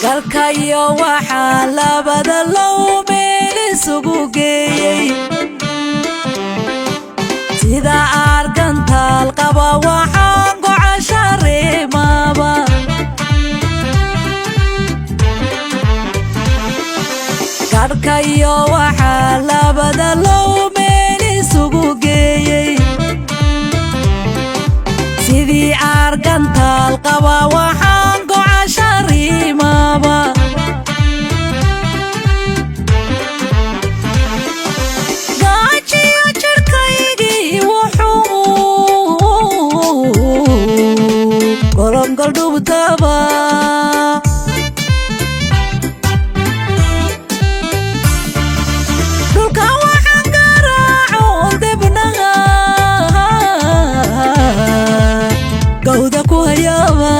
galkayo waxa labada loo meel isugu geeyay sida argantaal qaba waxaan gocashareemaba galkayo waxa labada loo meel isugu geeyay sidii argantaal qaba waxaan gocashareemaba Goldubtaba dulka waxaan garaaco dibnaha gowda ku hayaba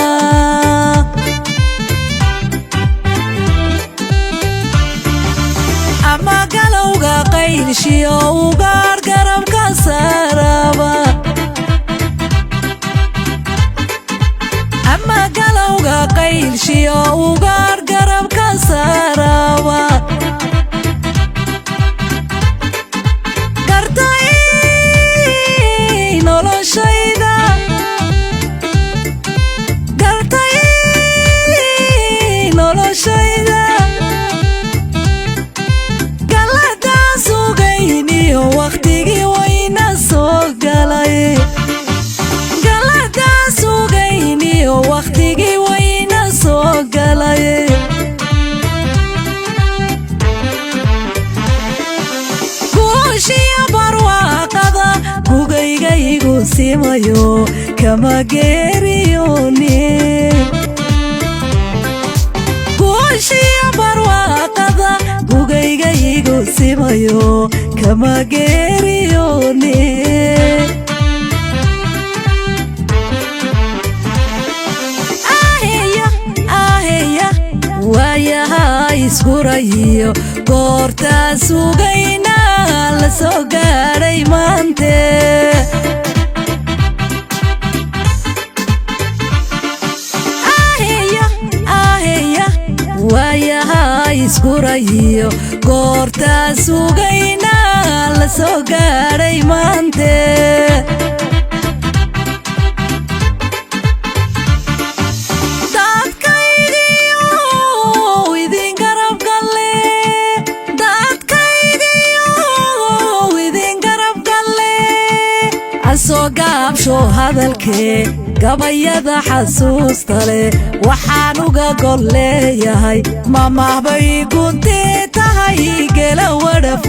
ama galowga qaylshiyo ugaar garabka saaraba galowga qaylshiyo ugaar garabka saaraba gartay noloshayda galadaa sugayniyo waqtigii wayna soo galay waqtigii wayna soo galay guushiya barwaaqada gugayga igu simayo kama geeriyone guushiya barwaaqada gugayga igu simayo kama geeriyone iskurayo goorta sugayna la soo gaaray maante iskurayo goorta sugayna la soo gaaray maante soo gaabsho hadalkee gabayada xasuusta leh waxaan uga gol leeyahay mamahbay guntee tahay gela wadhaf